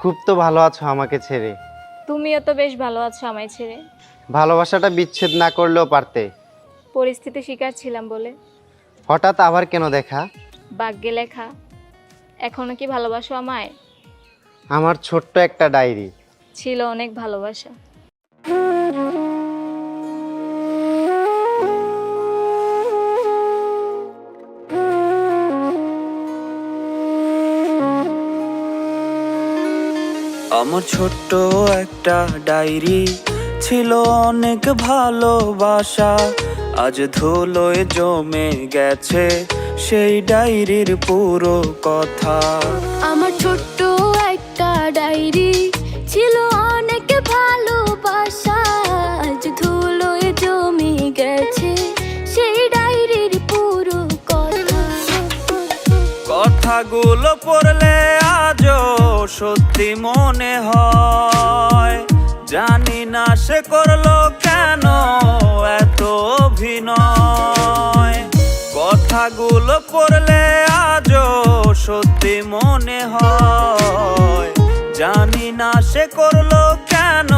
খুব তো ভালো আছো আমাকে ছেড়ে। তুমিও তো বেশ ভালো আছো আমায় ছেড়ে। ভালোবাসাটা বিচ্ছেদ না করলেও পারতে। পরিস্থিতি শিকার ছিলাম বলে। হঠাৎ আবার কেন দেখা? ভাগ্যে লেখা। এখনো কি ভালোবাসো আমায়? আমার ছোট্ট একটা ডায়েরি। ছিল অনেক ভালোবাসা। আমার ছোট্ট একটা ডায়েরি, ছিল অনেক ভালোবাসা। আজ ধুলোয় জমে গেছে সেই ডায়েরির পুরো কথা। আমার ছোট্ট একটা ডায়েরি, ছিল অনেক ভালোবাসা। আজ ধুলোয় জমে গেছে সেই ডায়েরির পুরো কথা। কথাগুলো পড়লে আজও সত্যি মনে হয়। জানি না সে করলো কেন এত অভিনয়। কথাগুলো পড়লে আজও সত্যি মনে হয়। জানি না সে করলো কেন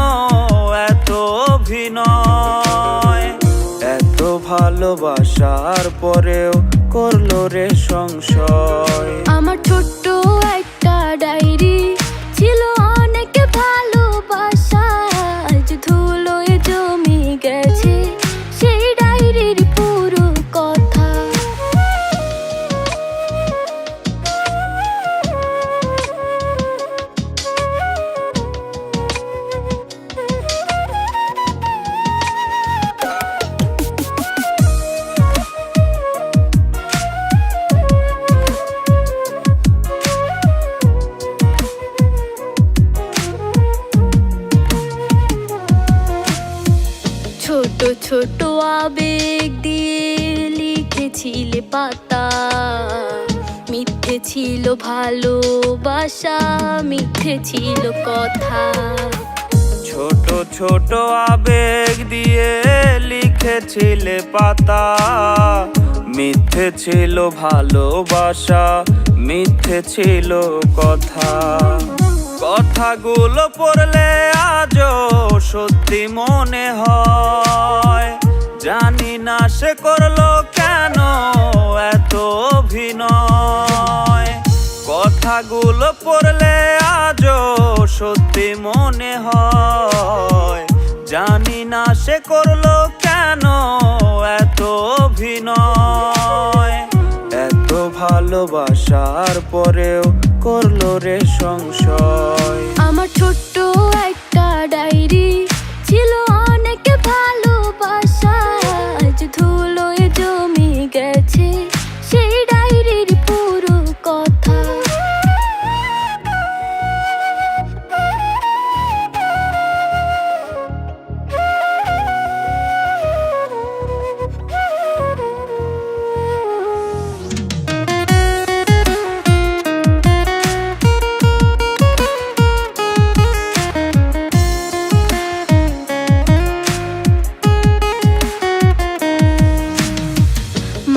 এত অভিনয়। এত ভালোবাসার পরেও করলো রে সংশয়। আমার ছোট্ট একটা ডায়েরি, ছিল অনেক ভালোবাসা। আজ ধুলোয় জমে গেছে সেই ডায়েরির পুরো কথা। ছোট ছোট আবেগ দিয়ে লিখেছিলে পাতা। মিথ্যে ছিল ভালোবাসা, মিথ্যে ছিল কথা। ছোট ছোট আবেগ দিয়ে লিখেছিলে পাতা। মিথ্যে ছিল ভালোবাসা, মিথ্যে ছিল কথা। কথাগুলো পড়লে আজও সত্যি মনে হয়। জানি না সে করলো কেন এত অভিনয়। কথাগুলো পড়লে আজও সত্যি মনে হয়। জানি না সে করলো কেন এত অভিনয়। এত ভালোবাসার পরেও করলো রে সংশয়। আমার ছোট্ট একটা ডায়েরি, ছিল অনেক ভালোবাসা। আজ ধুলোয় জমে গেছে সেই ডায়েরির পুরো কথা।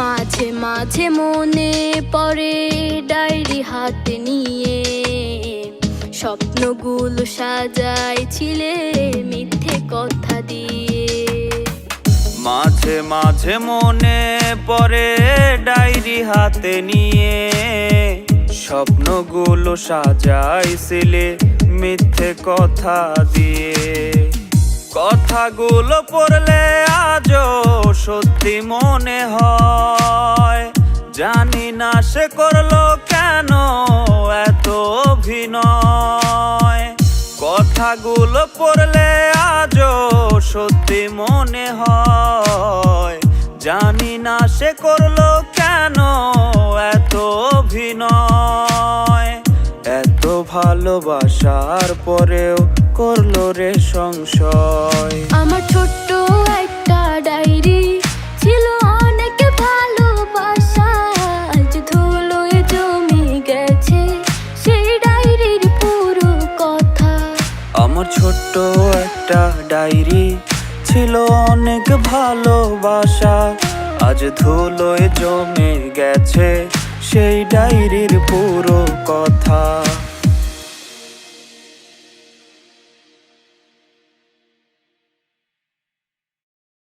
মাঝে মাঝে মনে পড়ে ডায়েরি হাতে নিয়ে। স্বপ্নগুলো সাজাইছিলে মিথ্যে কথা দিয়ে। মাঝে মাঝে মনে পড়ে ডায়েরি হাতে নিয়ে। স্বপ্নগুলো সাজাইছিলে মিথ্যে কথা দিয়ে। কথাগুলো পড়লে আজও সত্যি মনে হয়। জানি না সে করলো কেন এত অভিনয়। কথাগুলো পড়লে আজও সত্যি মনে হয়। জানি না সে করলো কেন এত অভিনয়। এত ভালোবাসার পরেও করলো রে সংশয়। আমার ছোট্ট একটা ডায়েরি, ছিল অনেক ভালোবাসা। আজ ধুলোয় জমে গেছে সেই ডায়েরির পুরো কথা। আমার ছোট্ট একটা ডায়েরি, ছিল অনেক ভালোবাসা। আজ ধুলোয় জমে গেছে সেই ডায়েরির পুরো